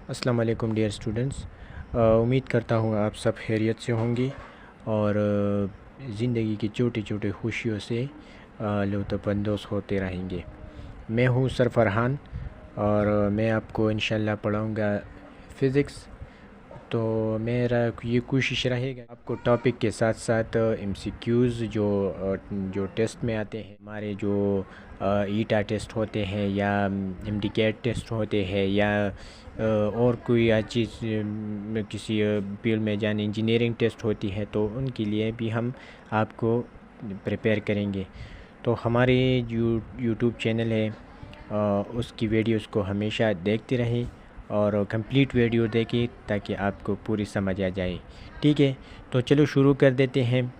अस्सलाम वालेकुम dear students. उम्मीद करता हूँ आप सब खैरियत से होंगे और ज़िंदगी की छोटी छोटी खुशियों से लुत्फ़अंदोज़ होते रहेंगे। मैं हूँ सर फरहान और मैं आपको इंशाल्लाह पढ़ाऊँगा फ़िज़िक्स। तो मेरा ये कोशिश रहेगा आपको टॉपिक के साथ साथ एमसीक्यूज़ जो टेस्ट में आते हैं, हमारे जो ईटा टेस्ट होते हैं या एमडीकेट टेस्ट होते हैं या और कोई चीज़ किसी फील्ड में जाने इंजीनियरिंग टेस्ट होती है, तो उनके लिए भी हम आपको प्रिपेयर करेंगे। तो हमारे यूट्यूब चैनल है, उसकी वीडियोस को हमेशा देखते रहें और कंप्लीट वीडियो देखें ताकि आपको पूरी समझ आ जाए। ठीक है, तो चलो शुरू कर देते हैं।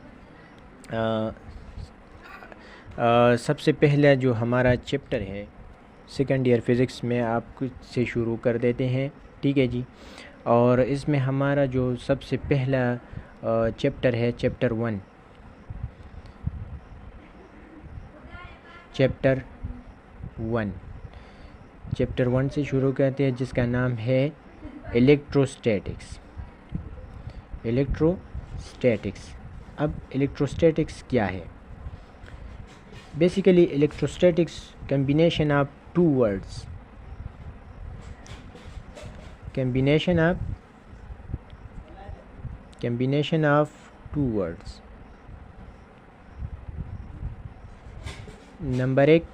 सबसे पहला जो हमारा चैप्टर है सेकंड ईयर फ़िज़िक्स में आपको से शुरू कर देते हैं। ठीक है जी। और इसमें हमारा जो सबसे पहला चैप्टर है चैप्टर वन चैप्टर वन से शुरू करते हैं, जिसका नाम है इलेक्ट्रोस्टैटिक्स। अब इलेक्ट्रोस्टैटिक्स क्या है? Basically electrostatics combination of two words, combination of two words। Number एक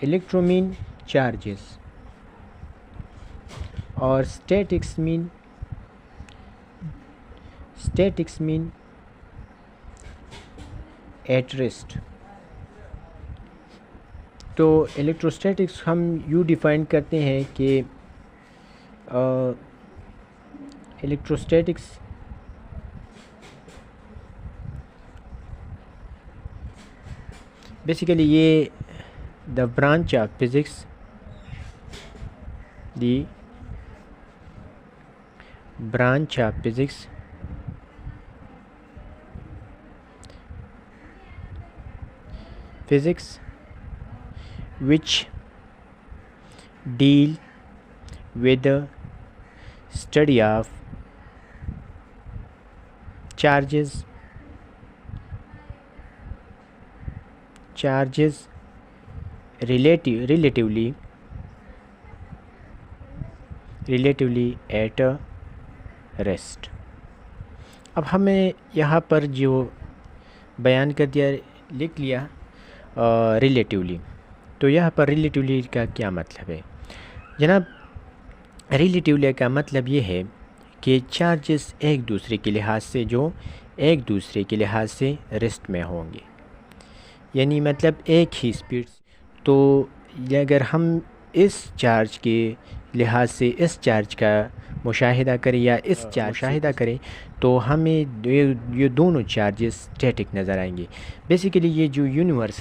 इलेक्ट्रो मीन चार्जेस और स्टैटिक्स मीन एट रेस्ट। तो इलेक्ट्रोस्टैटिक्स हम यूँ डिफ़ाइन करते हैं कि इलेक्ट्रोस्टैटिक्स बेसिकली ये the branch of physics, physics which deal with the study of charges relatively at rest. अब हमें यहाँ पर जो बयान कर दिया, लिख लिया रिलेटिवली। तो यहाँ पर रिलेटिवली का क्या मतलब है जनाब? रिलेटिवली का मतलब ये है कि चार्जेस एक दूसरे के लिहाज से रेस्ट में होंगे, यानी मतलब एक ही स्पीड। तो अगर हम इस चार्ज के लिहाज से इस चार्ज का मुशाहिदा करें या इस चार्ज मुशाहिदा करें तो हमें ये दोनों चार्जेस स्टैटिक नज़र आएंगे। बेसिकली ये जो यूनिवर्स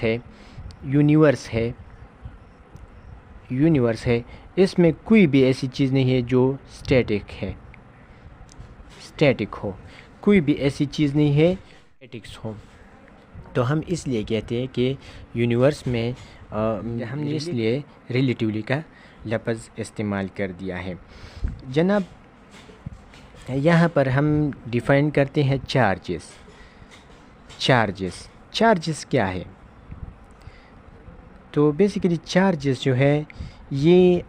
है इसमें कोई भी ऐसी चीज़ नहीं है जो स्टैटिक हो, कोई भी ऐसी चीज़ नहीं है स्टैटिक्स हो। तो हम इसलिए कहते हैं कि यूनिवर्स में हमने इसलिए रिलेटिवली का लफ्ज़ इस्तेमाल कर दिया है। जनाब यहाँ पर हम डिफ़ाइन करते हैं चार्जेस क्या है? तो बेसिकली चार्जेस जो है ये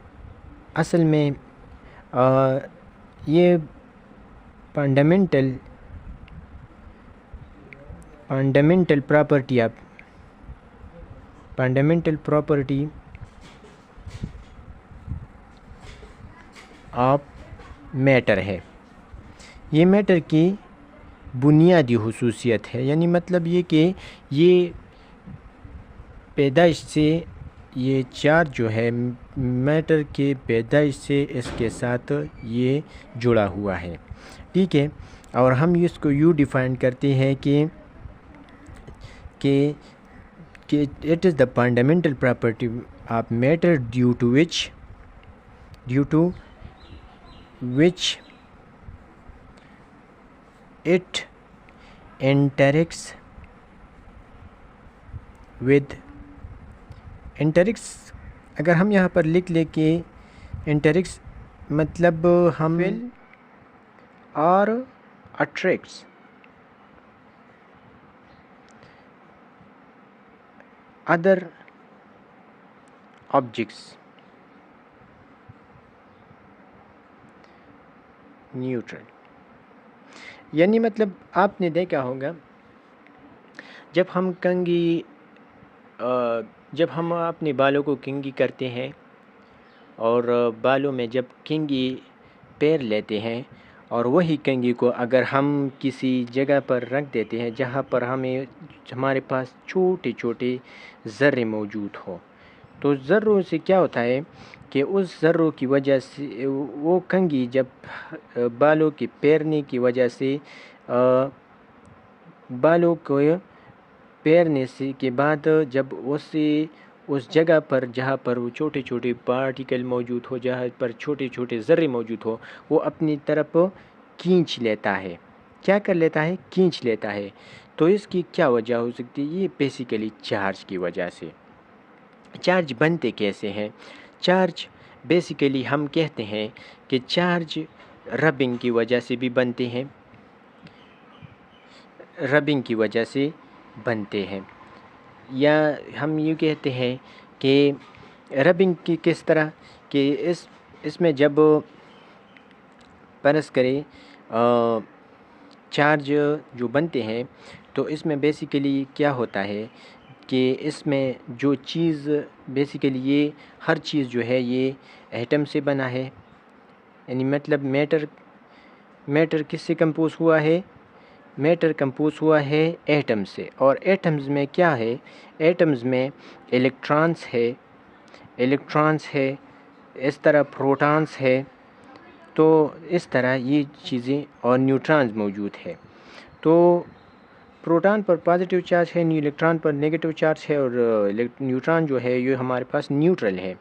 असल में ये फंडामेंटल प्रॉपर्टी ऑफ मैटर है। ये मैटर की बुनियादी हुसूसियत है, यानी मतलब ये कि ये पैदाइश से ये चार्ज जो है मैटर के पैदाइश से इसके साथ ये जुड़ा हुआ है। ठीक है, और हम इसको यूँ डिफ़ाइन करते हैं कि it is the fundamental property of matter due to which it interacts अगर हम यहाँ पर लिख ले कि इंटरेक्ट्स मतलब हम विल और अट्रैक्ट्स अदर ऑब्जेक्ट्स न्यूट्रल, यानी मतलब आपने देखा होगा जब हम कंघी जब हम अपने बालों को कंघी करते हैं और बालों में जब कंघी पैर लेते हैं और वही कंघी को अगर हम किसी जगह पर रख देते हैं जहाँ पर हमारे पास छोटे छोटे ज़र्रे मौजूद हो, तो ज़र्रों से क्या होता है कि उस ज़र्रों की वजह से वो कंघी जब बालों के पैरने की वजह से बालों को पैरने से के बाद जब उस जगह पर जहाँ पर वो छोटे छोटे पार्टिकल मौजूद हो, जहाँ पर छोटे छोटे ज़र्रे मौजूद हो, वो अपनी तरफ खींच लेता है। क्या कर लेता है? खींच लेता है। तो इसकी क्या वजह हो सकती है? ये बेसिकली चार्ज की वजह से। चार्ज बनते कैसे हैं? चार्ज बेसिकली हम कहते हैं कि चार्ज रबिंग की वजह से भी बनते हैं, रबिंग की वजह से बनते हैं, या हम यूँ कहते हैं कि रबिंग की किस तरह कि इसमें जब परस करें चार्ज जो बनते हैं, तो इसमें बेसिकली क्या होता है कि इसमें जो चीज़ बेसिकली ये हर चीज़ जो है ये एटम से बना है, यानी मतलब मैटर किससे कंपोज हुआ है? मैटर कंपोज हुआ है एटम से। और एटम्स में क्या है? एटम्स में इलेक्ट्रॉन्स है, इस तरह प्रोटॉन्स है, तो इस तरह ये चीज़ें, और न्यूट्रॉन्स मौजूद है। तो प्रोटॉन पर पॉजिटिव चार्ज है, इलेक्ट्रॉन पर नेगेटिव चार्ज है, और न्यूट्रॉन जो है ये हमारे पास न्यूट्रल है।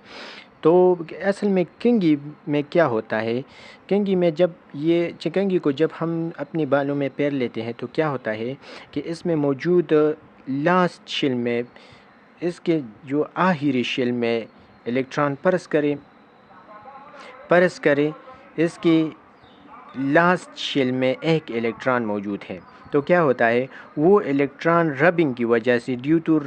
तो असल में कंघी में क्या होता है? कंघी में जब ये कंघी को जब हम अपने बालों में पैर लेते हैं तो क्या होता है कि इसमें मौजूद लास्ट शेल में, इसके जो आखिरी शेल में इलेक्ट्रॉन परस करे, इसके लास्ट शेल में एक इलेक्ट्रॉन मौजूद है। तो क्या होता है? वो इलेक्ट्रॉन रबिंग की वजह से ड्यू टू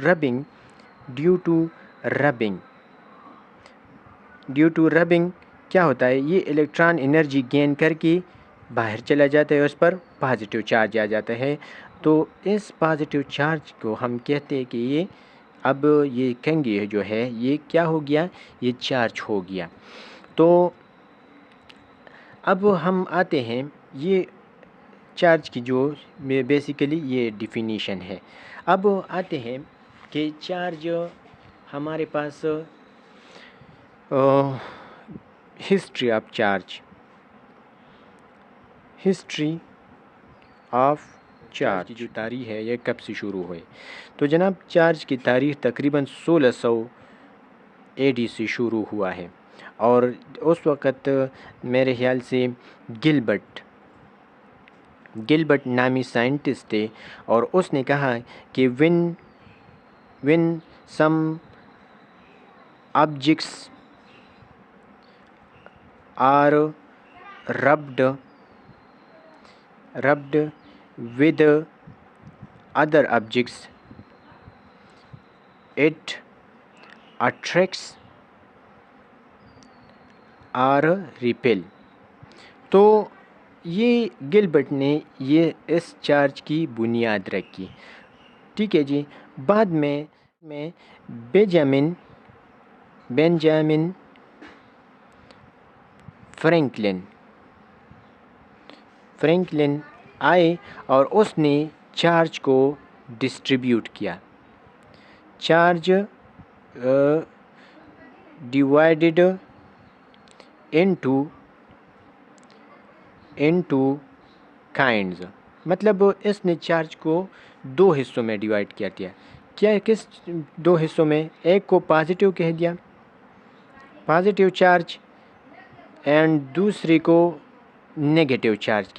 रबिंग क्या होता है? ये इलेक्ट्रॉन एनर्जी गेन करके बाहर चला जाता है, उस पर पॉजिटिव चार्ज आ जाता है। तो इस पॉजिटिव चार्ज को हम कहते हैं कि ये कंघी जो है ये क्या हो गया? ये चार्ज हो गया। तो अब हम आते हैं ये चार्ज की जो बेसिकली ये डिफिनीशन है। अब आते हैं कि चार्ज हमारे पास हिस्ट्री ऑफ चार्ज की जो तारीख है ये कब से शुरू हुई? तो जनाब चार्ज की तारीख तकरीबन 1600 AD से शुरू हुआ है, और उस वक़्त मेरे ख्याल से गिलबर्ट नामी साइंटिस्ट थे, और उसने कहा कि when some objects are rubbed with other objects, it attracts or repel। तो ये गिलबर्ट ने ये इस चार्ज की बुनियाद रखी। ठीक है जी। बाद में बेंजामिन फ्रैंकलिन आए, और उसने चार्ज को डिस्ट्रीब्यूट किया। चार्ज डिवाइडेड इनटू काइंड्स, मतलब इसने चार्ज को दो हिस्सों में डिवाइड किया दिया। क्या किस दो हिस्सों में? एक को पॉजिटिव कह दिया, पॉजिटिव चार्ज, एंड दूसरे को नेगेटिव चार्ज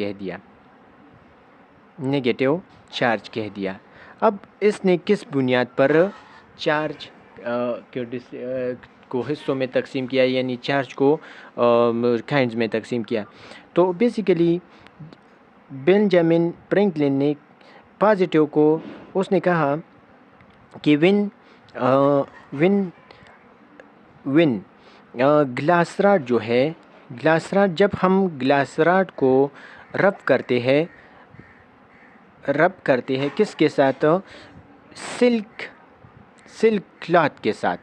कह दिया। अब इसने किस बुनियाद पर चार्ज को हिस्सों में तकसीम किया, यानी चार्ज को काइंड्स में तकसीम किया। तो बेसिकली बेंजामिन फ्रैंकलिन ने पॉजिटिव को उसने कहा कि विन ग्लास रॉड जो है, ग्लास रॉड, जब हम ग्लास रॉड को रब करते हैं किसके साथ? सिल्क क्लॉथ के साथ।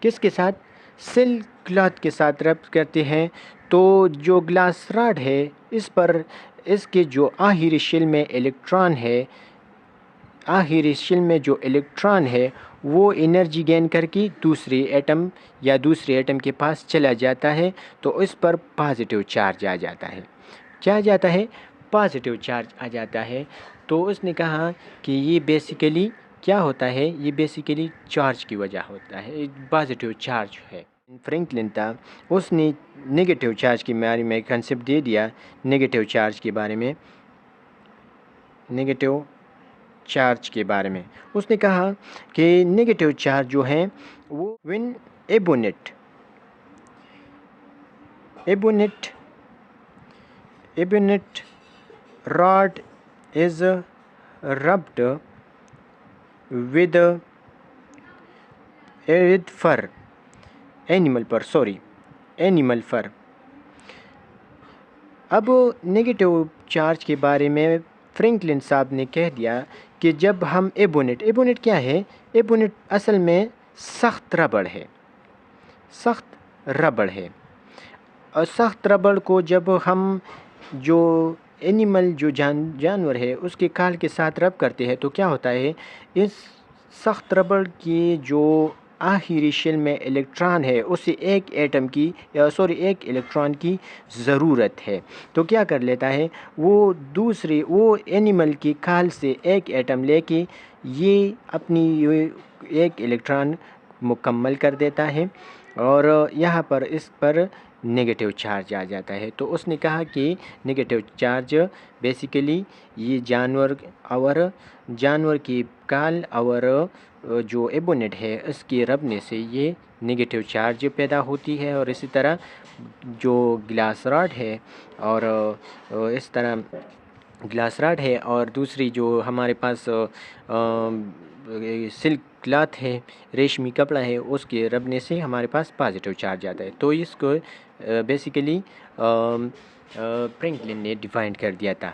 किसके साथ? सिल्क क्लॉथ के साथ रब करते हैं। तो जो ग्लास रॉड है, इस पर इसके जो आखिरी शेल में इलेक्ट्रॉन है, आखिरी शेल में जो इलेक्ट्रॉन है वो एनर्जी गेन करके दूसरे एटम के पास चला जाता है। तो इस पर पॉजिटिव चार्ज आ जाता है। क्या आ जाता है? पॉजिटिव चार्ज आ जाता है। तो उसने कहा कि ये बेसिकली क्या होता है? ये बेसिकली चार्ज की वजह होता है, पॉजिटिव चार्ज है। फ्रैंकलिन था, उसने नेगेटिव चार्ज के बारे में कंसेप्ट दे दिया। नेगेटिव चार्ज के बारे में उसने कहा कि नेगेटिव चार्ज जो है वो when ebonite rod is rubbed with animal fur. अब नेगेटिव चार्ज के बारे में फ्रैंकलिन साहब ने कह दिया कि जब हम एबोनेट क्या है? एबोनेट असल में सख्त रबड़ है। और सख्त रबड़ को जब हम जो एनिमल जो जानवर है उसके काल के साथ रब करते हैं तो क्या होता है? इस सख्त रबड़ की जो आखिरी शेल में इलेक्ट्रॉन है उसे एक इलेक्ट्रॉन की ज़रूरत है। तो क्या कर लेता है? वो एनिमल की काल से एक एटम लेके ये अपनी एक इलेक्ट्रॉन मुकम्मल कर देता है और यहाँ पर इस पर नेगेटिव चार्ज आ जाता है। तो उसने कहा कि नेगेटिव चार्ज बेसिकली ये जानवर की काल और जो एबोनेट है इसके रबने से ये नेगेटिव चार्ज पैदा होती है। और इसी तरह जो ग्लास रॉड है और दूसरी जो हमारे पास सिल्क क्लॉथ है, रेशमी कपड़ा है, उसके रबने से हमारे पास पॉजिटिव चार्ज आता है। तो इसको बेसिकली फ्रैंकलिन ने डिफाइन कर दिया था।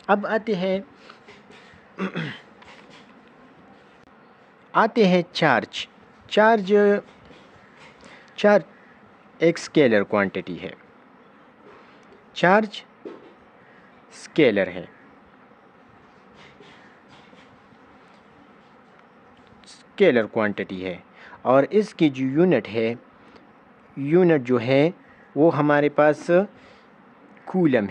अब आते हैं चार्ज एक स्केलर क्वांटिटी है। चार्ज स्केलर है। स्केलर क्वांटिटी है और इसकी जो यूनिट जो है वो हमारे पास कूलम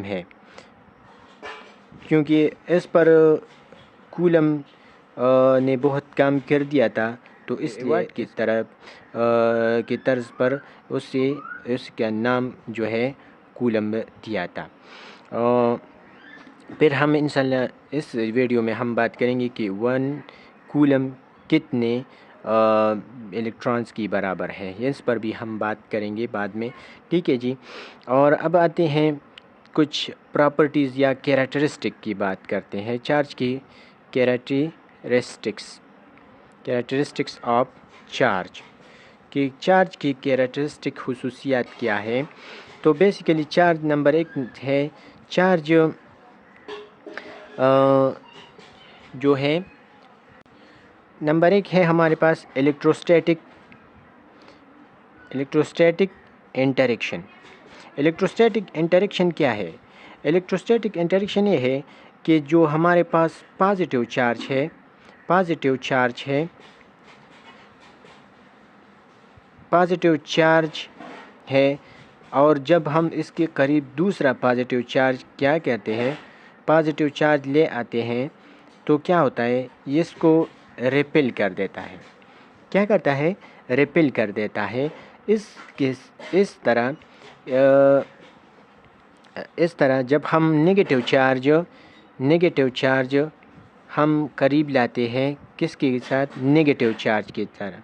है। क्योंकि इस पर कूलम ने बहुत काम कर दिया था तो इसलिए की तर्ज पर उसका नाम जो है कूलम दिया था। फिर हम इंशाल्लाह इस वीडियो में हम बात करेंगे कि 1 कूलम कितने इलेक्ट्रॉन्स की बराबर है। इस पर भी हम बात करेंगे बाद में, ठीक है जी। और अब आते हैं कुछ प्रॉपर्टीज़ या कैरेक्टरिस्टिक की बात करते हैं। चार्ज की कैरेक्टरिस्टिक्स ऑफ चार्ज कि चार्ज की कैरेक्टरिस्टिक खुसूसियात क्या है। तो बेसिकली चार्ज नंबर 1 है, चार्ज जो है नंबर 1 है हमारे पास इलेक्ट्रोस्टैटिक इंटरेक्शन। इलेक्ट्रोस्टैटिक इंटरेक्शन क्या है? इलेक्ट्रोस्टैटिक इंटरेक्शन ये है कि जो हमारे पास पॉजिटिव चार्ज है और जब हम इसके करीब दूसरा पॉजिटिव चार्ज क्या कहते हैं, पॉजिटिव चार्ज ले आते हैं तो क्या होता है? इसको रिपेल कर देता है। क्या करता है? रिपेल कर देता है। इस तरह जब हम नेगेटिव चार्ज हम करीब लाते हैं किसके साथ, नेगेटिव चार्ज की तरह,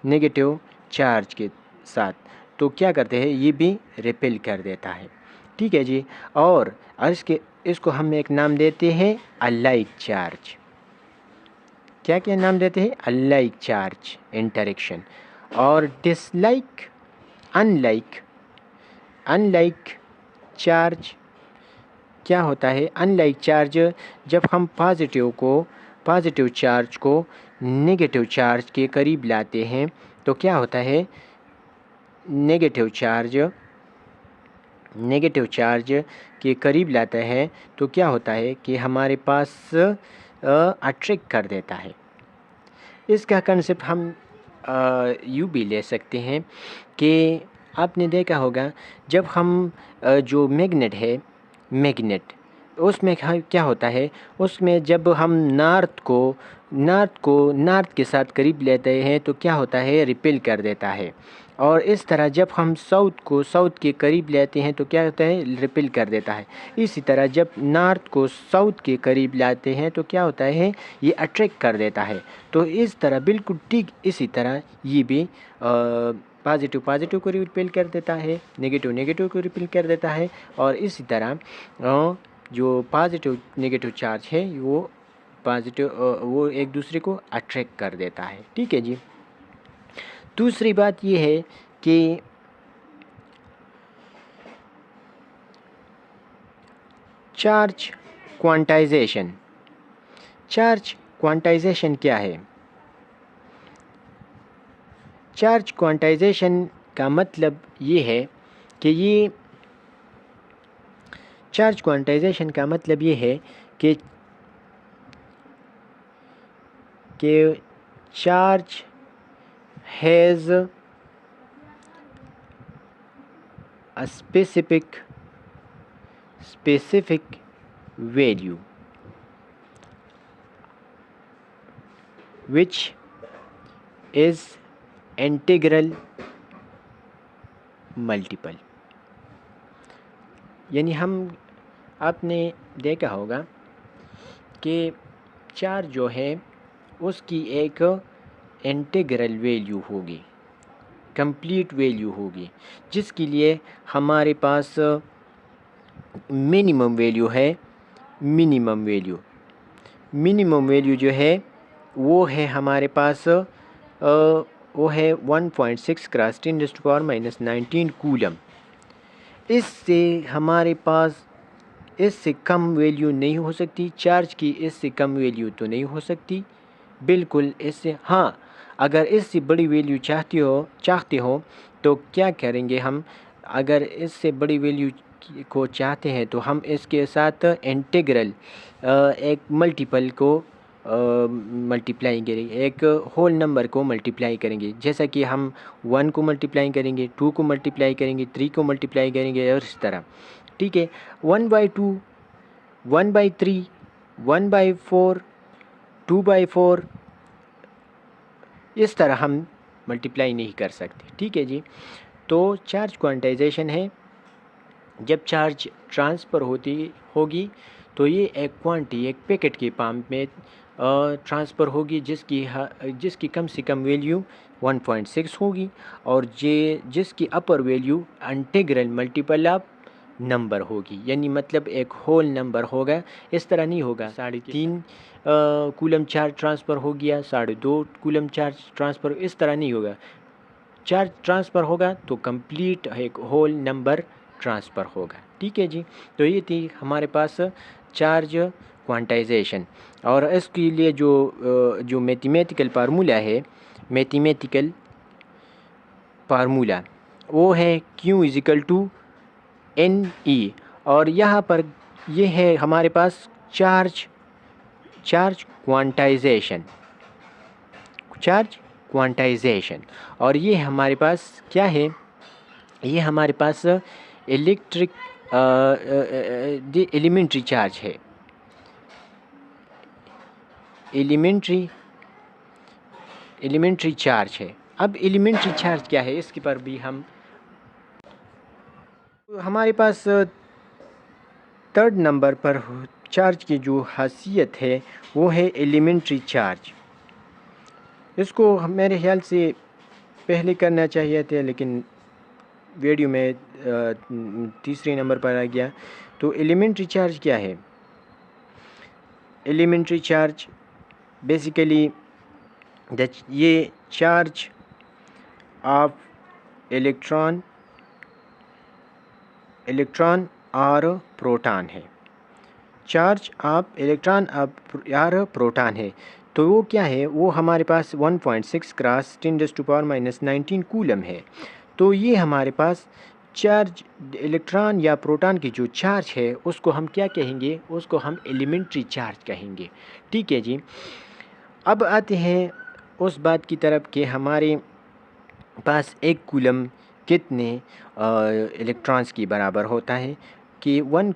नेगेटिव चार्ज के साथ, तो क्या करते हैं, ये भी रिपेल कर देता है। ठीक है जी। और इसको हम एक नाम देते हैं अलाइक चार्ज। क्या क्या नाम देते हैं, अलाइक चार्ज इंटरेक्शन। और डिसलाइक, अनलाइक, अनलाइक चार्ज क्या होता है, अनलाइक चार्ज जब हम पॉजिटिव चार्ज को नेगेटिव चार्ज के करीब लाते हैं तो क्या होता है, नेगेटिव चार्ज के करीब लाता है तो क्या होता है कि हमारे पास अट्रैक्ट कर देता है। इसका कंसेप्ट हम यूँ भी ले सकते हैं कि आपने देखा होगा जब हम जो मैग्नेट है, मैग्नेट उसमें क्या होता है, उसमें जब हम नॉर्थ के साथ करीब लेते हैं तो क्या होता है, रिपेल कर देता है। और इस तरह जब हम साउथ के करीब लेते हैं तो क्या होता है, रिपेल कर देता है। इसी तरह जब नॉर्थ को साउथ के करीब लाते हैं तो क्या होता है, ये अट्रैक्ट कर देता है। तो इस तरह बिल्कुल ठीक इसी तरह ये भी पॉजिटिव को रिपेल कर देता है, नेगेटिव को रिपेल कर देता है। और इसी तरह जो पॉजिटिव नेगेटिव चार्ज है वो एक दूसरे को अट्रैक्ट कर देता है। ठीक है जी। दूसरी बात ये है कि चार्ज क्वांटाइजेशन। चार्ज क्वांटाइजेशन क्या है, चार्ज क्वांटाइजेशन का मतलब ये है कि चार्ज क्वांटाइजेशन का मतलब ये है कि charge has a specific value which is integral multiple। यानी आपने देखा होगा कि चार्ज जो है उसकी एक इंटीग्रल वैल्यू होगी, कंप्लीट वैल्यू होगी, जिसके लिए हमारे पास मिनिमम वैल्यू है। मिनिमम वैल्यू जो है वो है हमारे पास वो है 1.6 × 10⁻⁻19 कूलम। इससे हमारे पास इससे कम वैल्यू नहीं हो सकती, चार्ज की इससे कम वैल्यू तो नहीं हो सकती बिल्कुल। इससे हाँ, अगर इससे बड़ी वैल्यू चाहते हो तो क्या करेंगे हम, अगर इससे बड़ी वैल्यू को चाहते हैं तो हम इसके साथ इंटीग्रल एक मल्टीपल को मल्टीप्लाई करेंगे, एक होल नंबर को मल्टीप्लाई करेंगे। जैसा कि हम 1 को मल्टीप्लाई करेंगे, 2 को मल्टीप्लाई करेंगे, 3 को मल्टीप्लाई करेंगे और इस तरह। ठीक है, 1/2, 1/3, 1/4, 2/4 इस तरह हम मल्टीप्लाई नहीं कर सकते। ठीक है जी। तो चार्ज क्वांटाइजेशन है, जब चार्ज ट्रांसफ़र होगी तो ये एक क्वांटिटी, एक पैकेट के फॉर्म में ट्रांसफ़र होगी जिसकी कम से कम वैल्यू 1.6 होगी और जिसकी अपर value integral multiple of number होगी, यानी मतलब एक होल नंबर होगा। इस तरह नहीं होगा 3.5 कूलम चार्ज ट्रांसफ़र हो गया, 2.5 कूलम चार्ज ट्रांसफ़र, इस तरह नहीं होगा। चार्ज ट्रांसफ़र होगा तो कंप्लीट एक होल नंबर ट्रांसफ़र होगा। ठीक है जी। तो ये थी हमारे पास चार्ज क्वांटाइजेशन। और इसके लिए जो मैथमेटिकल फार्मूला वो है Q = NE। और यहाँ पर ये है हमारे पास चार्ज क्वांटाइजेशन। और ये हमारे पास क्या है, ये हमारे पास एलिमेंट्री चार्ज है। एलिमेंट्री चार्ज है। अब एलिमेंट्री चार्ज क्या है, इसके पर भी हमारे पास 3rd नंबर पर चार्ज की जो खासियत है वो है एलिमेंट्री चार्ज। इसको मेरे ख्याल से पहले करना चाहिए था, लेकिन वीडियो में तीसरे नंबर पर आ गया। तो एलिमेंट्री चार्ज क्या है? एलिमेंट्री चार्ज बेसिकली ये चार्ज ऑफ इलेक्ट्रॉन और प्रोटॉन है। चार्ज ऑफ इलेक्ट्रॉन और प्रोटॉन है। तो वो क्या है? वो हमारे पास 1.6 क्रॉस 10⁻⁻19 कूलम है। तो ये हमारे पास चार्ज इलेक्ट्रॉन या प्रोटॉन की जो चार्ज है उसको हम क्या कहेंगे? उसको हम एलिमेंट्री चार्ज कहेंगे। ठीक है जी। अब आते हैं उस बात की तरफ कि हमारे पास एक कूलम कितने इलेक्ट्रॉन्स की बराबर होता है, कि वन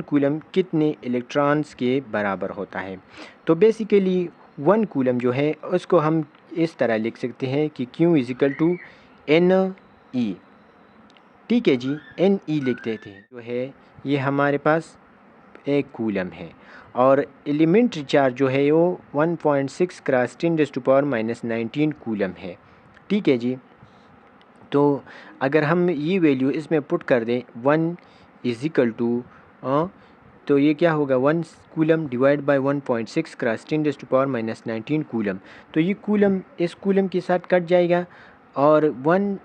कूलम कितने इलेक्ट्रॉन्स के बराबर होता है। तो बेसिकली वन कूलम जो है उसको हम इस तरह लिख सकते हैं कि Q = NE। ठीक है जी, NE लिख देते हैं। जो है ये हमारे पास एक कूलम है और एलिमेंट्री चार्ज जो है वो 1.6 क्रॉस 10⁻⁻19 कूलम है। ठीक है जी। तो अगर हम ये वैल्यू इसमें पुट कर दें 1 = तो ये क्या होगा? 1 coulomb divide by 1.6 cross 10⁻⁻19 coulomb. तो ये कूलम इस कूलम के साथ कट जाएगा और 1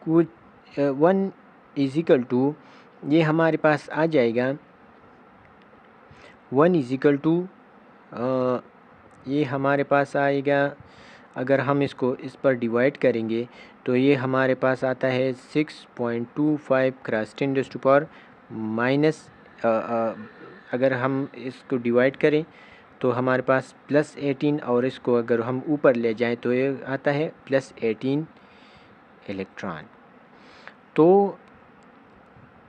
= ये हमारे पास आ जाएगा 1 ये हमारे पास आएगा। अगर हम इसको इस पर डिवाइड करेंगे तो ये हमारे पास आता है 6.25 क्रॉस 10⁻⁻। अगर हम इसको डिवाइड करें तो हमारे पास +18 और इसको अगर हम ऊपर ले जाएं तो ये आता है +18 इलेक्ट्रॉन। तो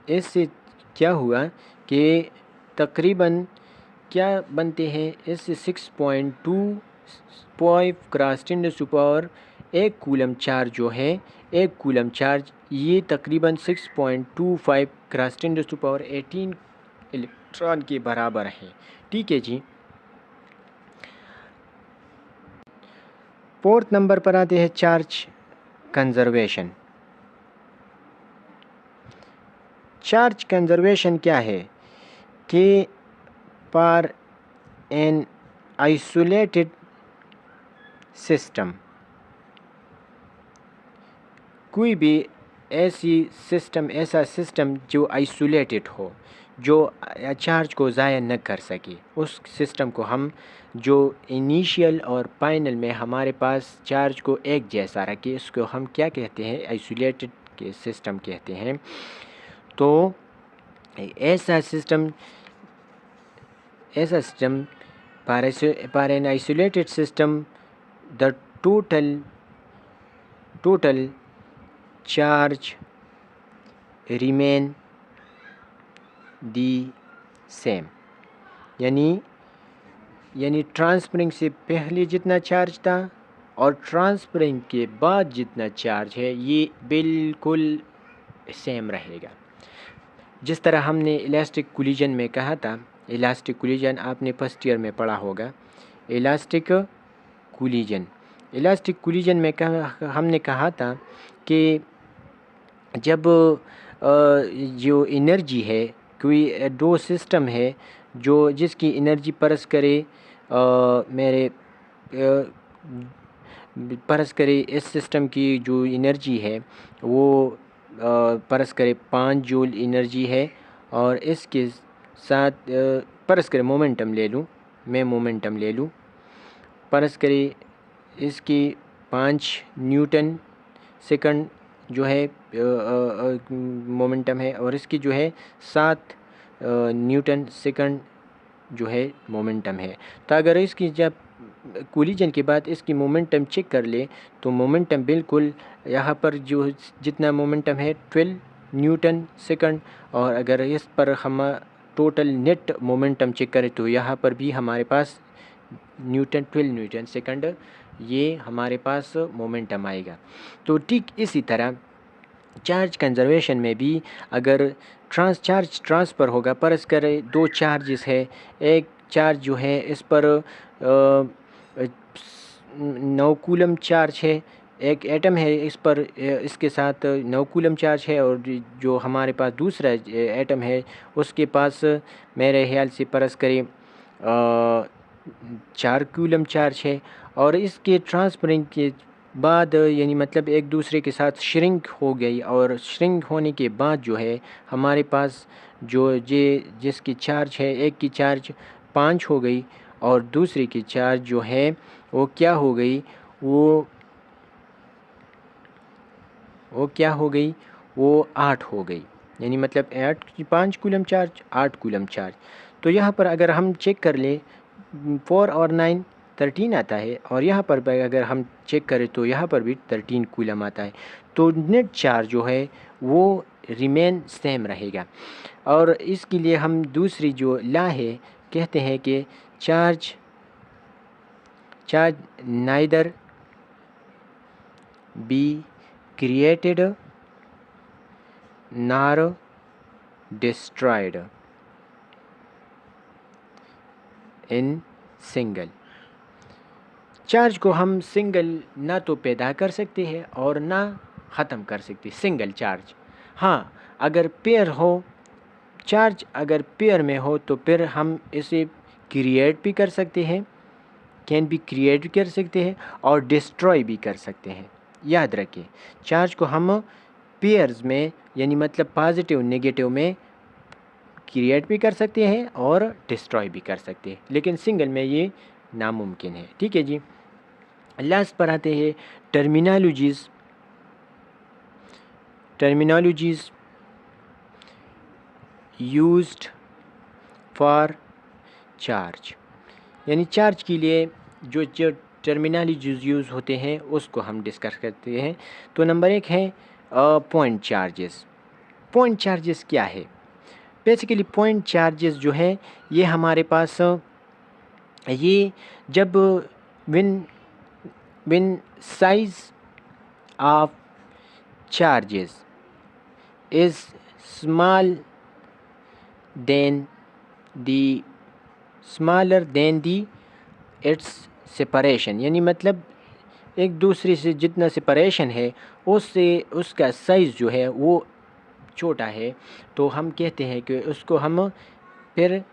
इससे क्या हुआ कि तकरीबन क्या बनते हैं? इससे 6.25 क्रॉस 10⁻। एक कूलम चार्ज जो है, एक कूलम चार्ज ये तकरीबन 6.25 क्रॉस 10⁻18 इलेक्ट्रॉन के बराबर है। ठीक है जी। फोर्थ नंबर पर आते हैं चार्ज कंजर्वेशन। चार्ज कंजर्वेशन क्या है? कि पर एन आइसोलेटेड सिस्टम, कोई भी ऐसा सिस्टम जो आइसोलेटेड हो, जो चार्ज को ज़ाया न कर सके, उस सिस्टम को हम जो इनिशियल और फाइनल में हमारे पास चार्ज को एक जैसा रखे, इसको हम क्या कहते हैं? आइसोलेटेड के सिस्टम कहते हैं। तो ऐसा सिस्टम पर an isolated system the total charge remain the same. यानी ट्रांसफरिंग से पहले जितना चार्ज था और ट्रांसफरिंग के बाद जितना चार्ज है ये बिल्कुल सेम रहेगा। जिस तरह हमने इलास्टिक कोलिजन में कहा था, इलास्टिक कोलिजन आपने फर्स्ट ईयर में पढ़ा होगा। इलास्टिक कोलिजन में हमने कहा था कि जब जो एनर्जी है, कोई दो सिस्टम है जो जिसकी एनर्जी परस करे इस सिस्टम की जो एनर्जी है वो परस करे 5 जूल एनर्जी है, और इसके साथ परस करे मोमेंटम ले लूँ, परस करे इसकी 5 न्यूटन सेकंड जो है मोमेंटम है, और इसकी जो है 7 न्यूटन सेकंड जो है मोमेंटम है। तो अगर इसकी जब कोलिजन के बाद इसकी मोमेंटम चेक कर ले तो मोमेंटम बिल्कुल यहाँ पर जो जितना मोमेंटम है 12 न्यूटन सेकंड, और अगर इस पर हम टोटल नेट मोमेंटम चेक करें तो यहाँ पर भी हमारे पास 12 न्यूटन सेकंड ये हमारे पास मोमेंटम आएगा। तो ठीक इसी तरह चार्ज कंजर्वेशन में भी अगर चार्ज ट्रांसफ़र होगा, परस करें दो चार्जेस है, एक चार्ज जो है इस पर 9 कूलम चार्ज है, एक एटम है इस पर इसके साथ 9 कूलम चार्ज है, और जो हमारे पास दूसरा एटम है उसके पास मेरे ख्याल से परस करें 4 कूलम चार्ज है। और इसके ट्रांसफरिंग के बाद यानी मतलब एक दूसरे के साथ श्रिंक हो गई, और श्रिंक होने के बाद जो है हमारे पास जो जिसकी चार्ज है, एक की चार्ज 5 हो गई और दूसरी की चार्ज जो है वो क्या हो गई, वो क्या हो गई, वो 8 हो गई। यानी मतलब 5 कूलम चार्ज 8 कूलम चार्ज। तो यहाँ पर अगर हम चेक कर लें 4 और 9 13 आता है, और यहाँ पर अगर हम चेक करें तो यहाँ पर भी 13 कूलम आता है। तो नेट चार्ज जो है वो रिमेन सेम रहेगा। और इसके लिए हम दूसरी जो लॉ है कहते हैं कि charge neither be created nor destroyed in single. Charge को हम सिंगल ना तो पैदा कर सकते हैं और ना ख़त्म कर सकते सिंगल चार्ज। हाँ, अगर पेयर हो, चार्ज अगर पेयर में हो तो फिर हम इसे क्रिएट भी कर सकते हैं, कैन भी क्रिएट कर सकते हैं और डिस्ट्रॉय भी कर सकते हैं। याद रखें, चार्ज को हम पेयर्स में यानी मतलब पॉजिटिव नेगेटिव में क्रिएट भी कर सकते हैं और डिस्ट्रॉय भी कर सकते हैं, लेकिन सिंगल में ये नामुमकिन है। ठीक है जी। लास्ट पर आते हैं टर्मिनोलॉजीज़ यूज्ड फॉर चार्ज। यानी चार्ज के लिए जो टर्मिनोलॉजीज़ यूज़ होते हैं उसको हम डिस्कस करते हैं। तो नंबर 1 है पॉइंट चार्जेस। पॉइंट चार्जेस क्या है? बेसिकली पॉइंट चार्जेस जो है ये हमारे पास ये जब win size of charges is smaller than the it's separation, यानी मतलब एक दूसरे से जितना सेपरेशन है उससे उसका साइज़ जो है वो छोटा है, तो हम कहते हैं कि उसको हम फिर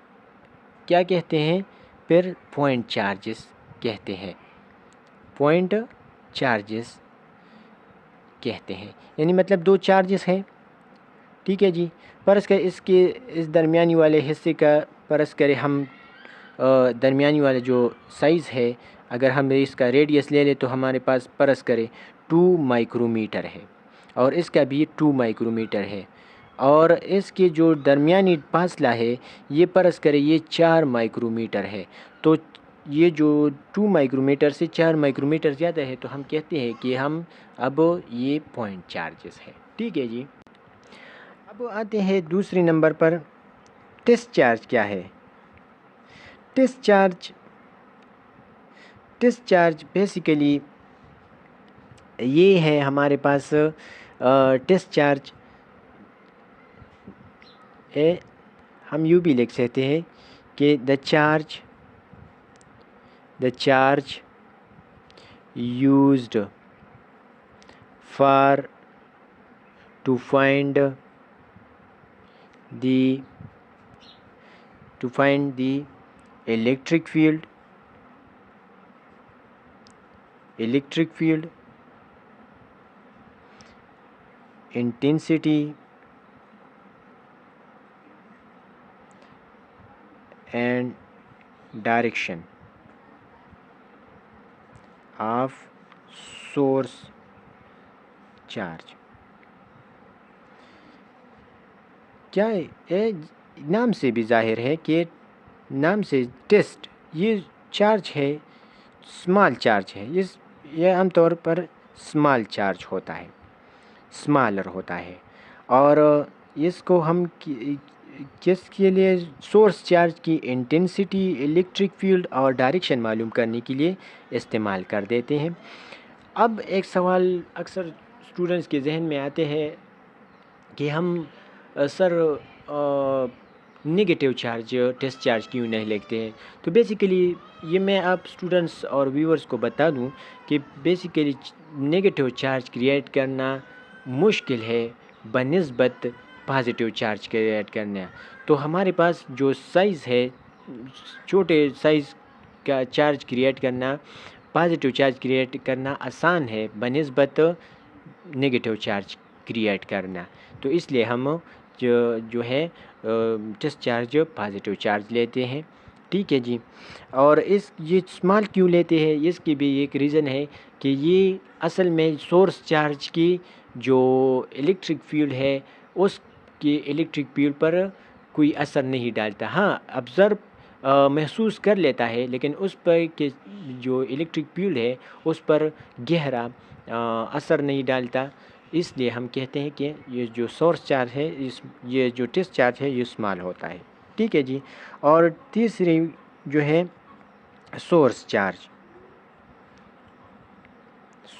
क्या कहते हैं, फिर पॉइंट चार्जेस कहते हैं, पॉइंट चार्जेस कहते हैं। यानी मतलब दो चार्जेस हैं, ठीक है जी। परस कर इसके इस दरमियानी वाले हिस्से का परस करें हम दरमियानी वाला जो साइज़ है, अगर हम इसका रेडियस ले लें तो हमारे पास परस करें 2 माइक्रोमीटर है, और इसका भी 2 माइक्रोमीटर है, और इसके जो दरमियानी फासला है ये परस करें ये 4 माइक्रोमीटर है। तो ये जो 2 माइक्रोमीटर से 4 माइक्रोमीटर ज़्यादा है, तो हम कहते हैं कि हम अब ये पॉइंट चार्जेस है। ठीक है जी। अब आते हैं दूसरे नंबर पर, टेस्ट चार्ज क्या है? टेस्ट चार्ज बेसिकली ये है हमारे पास टेस्ट चार्ज है, हम यूँ भी लिख सकते हैं कि the charge used for to find the electric field intensity and direction of source charge। क्या है? ये नाम से भी जाहिर है कि नाम से टेस्ट, ये चार्ज है, स्मॉल चार्ज है, ये आमतौर पर स्मॉल चार्ज होता है, स्मॉलर होता है, और इसको हम किसके लिए, सोर्स चार्ज की इंटेंसिटी, इलेक्ट्रिक फील्ड और डायरेक्शन मालूम करने के लिए इस्तेमाल कर देते हैं। अब एक सवाल अक्सर स्टूडेंट्स के जहन में आते हैं कि हम sir negative charge test charge क्यों नहीं लिखते हैं। तो बेसिकली ये मैं आप स्टूडेंट्स और व्यूअर्स को बता दूं कि बेसिकली नेगेटिव चार्ज क्रिएट करना मुश्किल है बनिस्बत पॉजिटिव चार्ज क्रिएट करना। तो हमारे पास जो साइज़ है, छोटे साइज़ का चार्ज क्रिएट करना, पॉजिटिव चार्ज क्रिएट करना आसान है बनिस्बत नेगेटिव चार्ज क्रिएट करना। तो इसलिए हम जो है टेस्ट चार्ज पॉजिटिव चार्ज लेते हैं। ठीक है जी। और ये स्मॉल क्यों लेते हैं, इसकी भी एक रीज़न है कि ये असल में सोर्स चार्ज की जो इलेक्ट्रिक फील्ड है उसके इलेक्ट्रिक फील्ड पर कोई असर नहीं डालता। हाँ, ऑब्ज़र्व महसूस कर लेता है, लेकिन उस पर के जो इलेक्ट्रिक फील्ड है उस पर गहरा असर नहीं डालता। इसलिए हम कहते हैं कि ये जो सोर्स चार्ज है, ये जो टेस्ट चार्ज है ये स्मॉल होता है। ठीक है जी। और तीसरी जो है सोर्स चार्ज।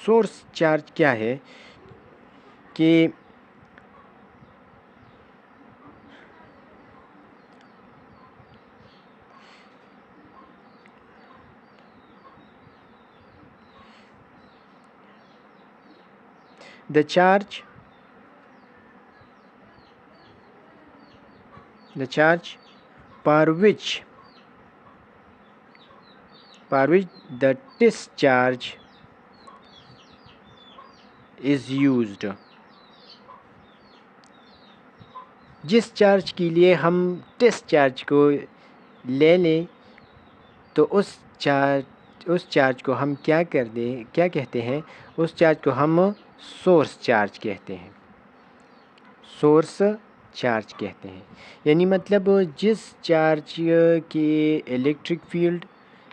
सोर्स चार्ज क्या है कि the charge for which the test charge is used, जिस चार्ज के लिए हम टेस्ट चार्ज को ले लें तो उस चार्ज को हम क्या कहते हैं, उस चार्ज को हम सोर्स चार्ज कहते हैं। सोर्स चार्ज कहते हैं, यानी मतलब जिस चार्ज के इलेक्ट्रिक फील्ड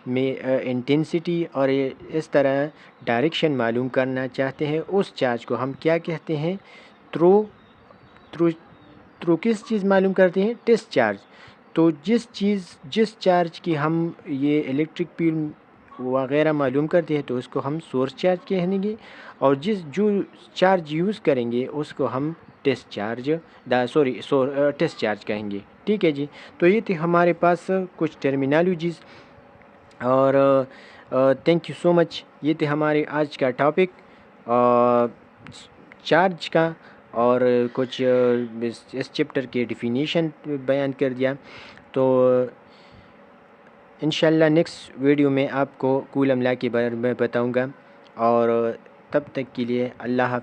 में इंटेंसिटी और इस तरह डायरेक्शन मालूम करना चाहते हैं, उस चार्ज को हम क्या कहते हैं, थ्रू किस चीज़ मालूम करते हैं, टेस्ट चार्ज। तो जिस चार्ज की हम ये इलेक्ट्रिक फील्ड वगैरह मालूम करते हैं तो उसको हम सोर्स चार्ज कहेंगे, और जो चार्ज यूज़ करेंगे उसको हम टेस्ट चार्ज कहेंगे। ठीक है जी। तो ये थे हमारे पास कुछ टर्मिनोलॉजीज़, और थैंक यू सो मच। ये थे हमारे आज का टॉपिक चार्ज का, और कुछ इस चैप्टर के डिफिनीशन बयान कर दिया। तो इंशाल्लाह नेक्स्ट वीडियो में आपको कूलम लॉ के बारे में बताऊंगा, और तब तक के लिए अल्लाह।